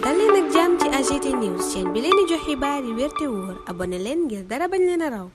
dal leen ak jàmm ci AGT News chaîne bi leen di jox xibaar yi wér te wóor abonné leen ngir dara bañ leen a raw.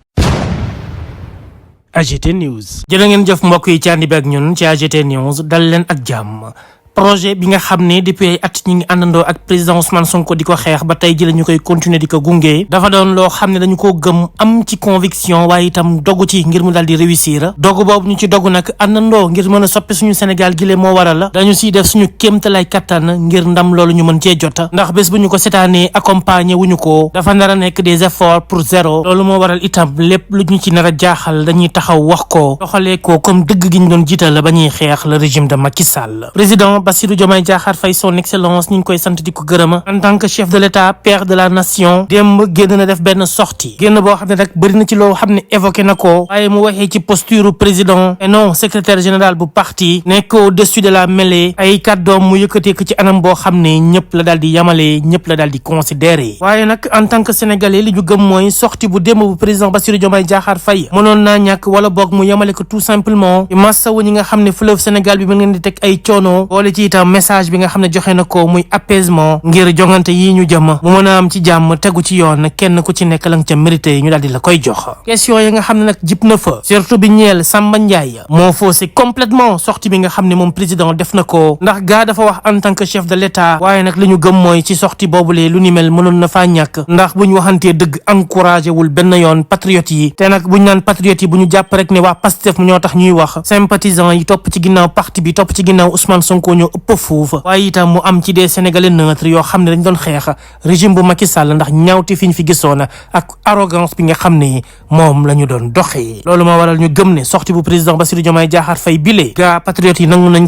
AGT News jërë ngeen jëf mbokk yi ci ànd bi ak ñun ci AGT News dal leen ak jàmm. projet bi nga xam ne depuis ay at ñi ngi àndandoo ak président Ousmane Sonko di ko xeex ba tey ji la ñu koy continuer di ko gunge dafa doon loo xam ne dañu ko gëm am ci conviction waaye itam dogu ci ngir mu daal di réussir dogu boobu ñu ci dogu nag àndandoo ngir mën a soppi suñu Sénégal gi moo waral la dañu siy def suñu kéemtalaay kattan ngir ndam loolu ñu mën cee jot ndax bés bu ñu ko seetaanee accompagner wuñu ko dafa nar a nekk des efforts pour zéro loolu moo waral itam lépp lu ñu ci nar a jaaxal dañuy taxaw wax ko doxalee ko comme dëgg gi ñu doon jiital ba ñuy xeex le régime de Macky Sall. Président Bassirou Diomaye Diakhar Faye son excellence ñu ngi koy sant di ko gërëma en tant que chef de l'État père de la nation démb génn na def benn sortie génn boo xam ne rek bëri na ci loo xam ne évoqué na ko waaye mu waxee ci posture président et non secrétaire général bu parti nekk au-dessus de la mêlée ay kàddoom mu yëkkatee ko ci anam boo xam ne ñëpp la daal di yamale ñëpp la daal di considéré waaye nag en tant que sénégalais li ñu gëm mooy sortie bu démb bu président Bassirou Diomaye Diakhar Faye mënoon naa ñàkk wala boog mu yamale ko tout simplement massawu ñi nga xam ne fleuve Sénégal bi mën ngeen di teg ay coono boole ci itam message bi nga xam ne joxe na ko muy apaisement ngir jongante yi ñu jëm mu mën a am ci jàmm tegu ci yoon kenn ku ci nekk la nga ca mérité ñu daal di la koy jox question yi nga xam ne nag jip na fa surtout bi ñeel Samba Ndiaye moo faussé complètement sortie bi nga xam ne moom président def na ko ndax gaa dafa wax en tant que chef de l'État waaye nag li ñu gëm mooy ci sortie boobule lu ni mel mënoon na faa ñàkk ndax bu ñu waxantee dëgg encouragé wul benn yoon patriotes yi te nag bu ñu naan patriotes yi bu ñu jàpp rek ne waa Pastef mu ñoo tax ñuy wax sympathisants yi topp ci ginnaaw parti bi topp ci ginnaaw Ousmane Sonko ñoo ëpp foofu waaye itam mu am ci des sénégalais neutres yoo xam ne dañ doon xeex régime bu Macky Sall ndax ñaawte fi ñu fi gisoon ak arrogance bi nga xam ne moom la ñu doon doxee loolu moo waral ñu gëm ne sortie bu président Bassirou Diomaye Diakhar Faye bile gaa patriotes yi nangul nañ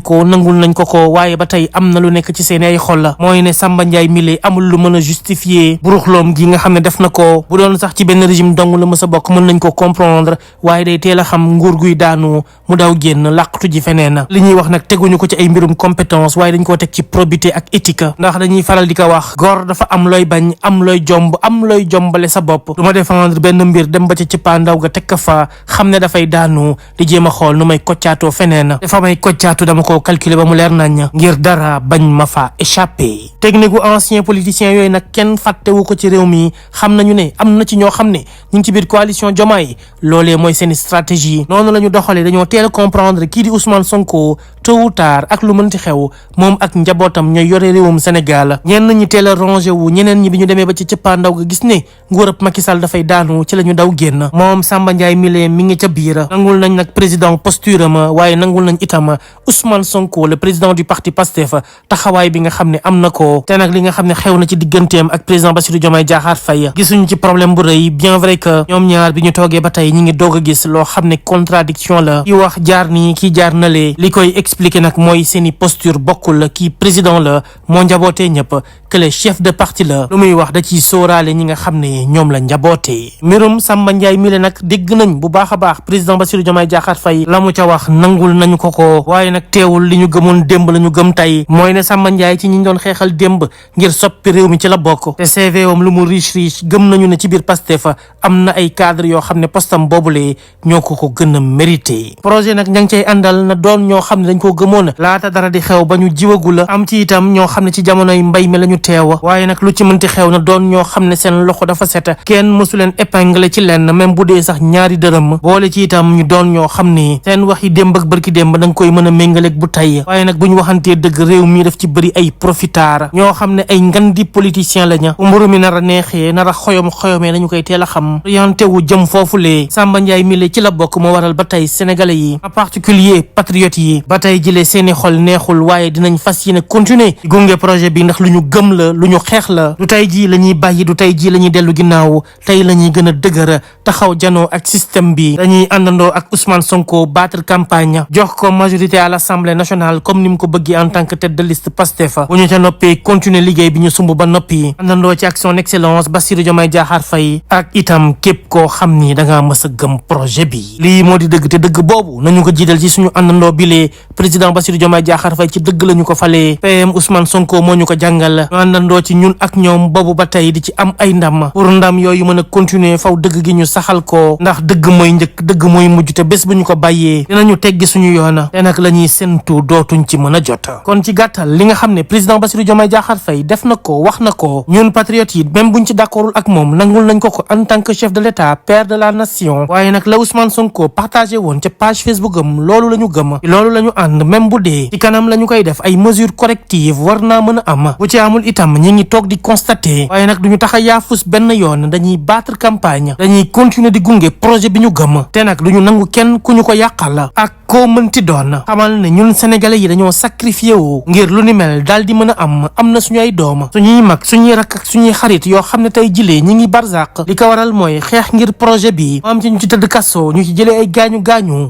ko waaye ba tey am na lu nekk ci seen ay xol la mooy ne Samba Ndiaye mile amul lu mën a justifier buruxloom gi nga xam ne def na ko bu doon sax ci benn régime dong la mës a bokk mën nañ ko comprendre waaye day teel a xam nguur guy daanu mu daw génn làqatu ji feneen li ñuy wax nag teguñu ko ci ay mbirum compétence waaye dañ koo teg ci probité ak éthique ndax dañuy faral di ko wax góor dafa am looy bañ am looy jomb am looy jombale sa bopp du ma défendre benn mbir dem ba ca cëppaandaw ga teg ko fa xam ne dafay daanu di jéem a xool nu may koccaatoo feneen dafa may koccaatu dama ko calculer ba mu leer nañ ngir dara bañ ma fa échappé technique gu ancien politicien yooyu nag kenn fàttewu ko ci réew mi xam nañu ne am na ci ñoo xam ne ñu ngi ci biir coalition Diomaye loolee mooy seen stratégie noonu la ñu doxalee dañoo teel a comprendre kii di Ousmane Sonko tôt ou tard ak lu mënti xew moom ak njabootam ñooy yore réewum Sénégal ñenn ñi teel a rangé wu ñeneen ñi bi ñu demee ba ci cëppaandaw ga gis ne nguurab Macky Sall dafay daanu ci la ñu daw génn moom Samba Ndiaye mile mi ngi ca biir nangul nañ nag président posture ma waaye nangul nañ itam Ousmane Sonko le président du parti Pastef taxawaay bi nga xam ne am na ko te nag li nga xam ne xew na ci digganteem ak président Bassirou Diomaye Diakhar Faye gisuñu ci problème bu rëy bien vrai que ñoom ñaar bi ñu toogee ba tey ñi ngi doog a gis loo xam ne contradiction la ki wax jaar nii kii jaar na lee li koy expliquer nag mooy seeni posture bokkul kii président la moo njabootee ñëpp que le chef de parti la lu muy wax da ciy sóoraale ñi nga xam ne ñoom la njabootee mbirum Samba Ndiaye mi le nag dégg nañ bu baax a baax président Bassirou Diomaye Diakhar Faye la mu ca wax nangul nañu ko waaye nag teewul li ñu gëmoon démb la ñu gëm tey mooy ne Samba Ndiaye ci ñi doon xeexal démb ngir soppi réew mi ci la bokk te CV am lu mu riche gëm nañu ne ci biir Pastef am na ay cadre yoo xam ne postam boobule ñoo ko gën a mérité projet nag ña ngi cay àndal na doon ñoo xam ne dañ koo gëmoon laata dara di xew ba ñu jiwagu la am ci itam ñoo xam ne ci jamonoy mbay mi la ñu teew waaye nag lu ci mënti xew na doon ñoo xam ne seen loxo dafa set kenn mësu leen épinglé ci lenn même bu dee sax ñaari dërëm boole ci itam ñu doon ñoo xam ne seen waxi démb ak bërki démb da nga koy mën a méngaleeg bu tey waaye nag bu ñu waxantee dëgg réew mi daf ci bëri ay profiteurs ñoo xam ne ay ngandi politiciens la ña mburu mi nar a neexee nar a xoyomee dañu koy teel a xam orienté wu jëm foofulee Samba Ndiaye mi le ci la bokk moo waral ba tey sénégalais yi en particulier patriotes yi ba tey jëlee seeni xol neexul waaye dinañ fas yéene continuer gunge projet bi ndax lu ñu gëm la lu ñu xeex la du tey jii la ñuy bàyyi du tey jii la ñuy dellu ginnaaw tey la ñuy gën a dëgër taxaw janoo ak système bi dañuy àndandoo ak Ousmane Sonko battre campagne jox ko majorité à l'Assemblée nationale comme ni mu ko bëggee en tant que tête de liste Pastef bu ñu ca noppee continuer liggéey bi ñu sumb ba noppi àndandoo ci ak son excellence Bassirou Diomaye Diakhar Faye ak itam képp koo xam ni da ngaa mës a gëm projet bi lii moo di dëgg te dëgg boobu nañu ko jiital ci suñu àndandoo bilee président Bassirou Diomaye Diakhar Faye ci dëgg lañu ko falee. PM Ousmane Sonko moo ñu ko jàngal ñu àndandoo ci ñun ak ñoom boobu ba tey di ci am ay ndam pour ndam yooyu mën a continuer faw dëgg gi ñu saxal ko ndax dëgg mooy njëkk dëgg mooy mujj te bés bu ñu ko bàyyee dinañu teggi suñu yoona te nag la ñuy séntu dootuñ ci mën a jot. kon ci gàttal li nga xam ne président Bassirou Diomaye Diakhar Faye def na ko wax na ko ñun patriotes yi même buñ ci d'accordul ak moom nangul nañ ko en tant que chef de l'État père de la nation waaye nag la Ousmane Sonko partagé woon ca page Facebook am loolu la ñu gëm loolu la ñu ànd même bu dee ci kanam la ñu koy def ay mesures correctives war naa mën a am bu ci amul itam ñi ngi toog di constater waaye nag duñu tax a yaafus benn yoon dañuy battre campagne dañuy continuer di gunge projet bi ñu gëm te nag duñu nangu kenn ku ñu ko yàqal ak koo mënti doon xamal ne ñun sénégalais yi dañoo sacrifié wu ngir lu ni mel daal di mën a am na suñu ay doom suñuy mag suñuy rakk ak suñuy xarit yoo xam ne tey jilee ñi ngi barzaq li ko waral mooy xeex ngir projet bi am ci ñu ci tëdd kaso ñu ci jëlee ay gaañu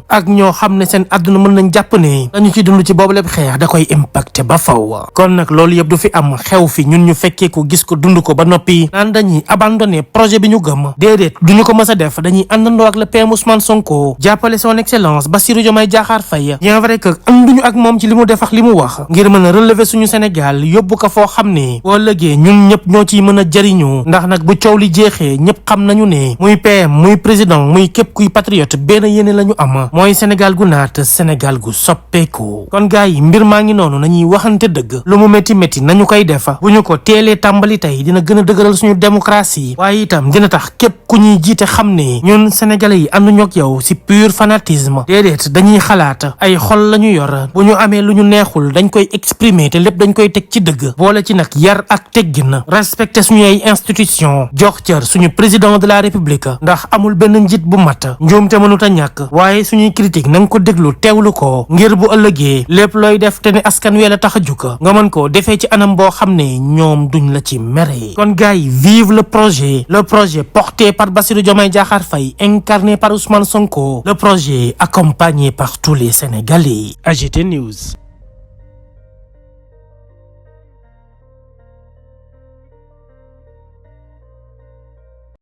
ak ñoo xam ne seen àdduna mën nañ jàpp ne dañu ci dund ci boobu lépp xeex da koy impacté ba faw kon nag loolu yëpp du fi am xew fi ñun ñu fekkee ko gis ko dund ko ba noppi naan dañuy abandonné projet bi ñu gëm déedéet duñu ko mës a def dañuy àndandoo ak le PM Ousmane Sonko jàppale son excellence Bassirou Diomaye Diakhar Faye bien vrai que anduñu ak moom ci li mu def ak li mu wax ngir mën a relever suñu Sénégal yóbbu ko foo xam ne boo lëgee ñun ñëpp ñoo ciy mën a jëriñu ndax nag bu coow li jeexee ñëpp xam nañu ne muy PM muy président muy képp kuy patriote benn yéene la ñu am mooy Sénégal gu naat Sénégal gu soppeeku kon gars yi mbir maa ngi noonu nañuy waxante dëgg lu mu métti métti nañu koy def bu ñu ko teelee tàmbali tey dina gën a dëgëral suñu démocratie waaye itam dina tax képp ku ñuy jiite xam ne ñun sénégalais yi ànduñu ak yow si pur fanatisme déedéet dañuy xalaat ay xol la ñu yor bu ñu amee lu ñu neexul dañ koy exprimer te lépp dañ koy teg ci dëgg boole ci nag yar ak teggin respecter suñu ay institution jox cër suñu président de la république ndax amul benn njiit bu mat njuumte mënut a ñàkk waaye suñuy critique na nga ko déglu teewlu ko ngir bu ëllëgee lépp looy def te ne askan wi la tax a jukka nga mën ko defee ci anam boo xam ne ñoom duñ la ci mere kon gars yi vive le projet porté par Bassirou Diomaye Diakhar Faye incarné par Ousmane Sonko le projet accompagné par tous les Sénégalais. AGT News.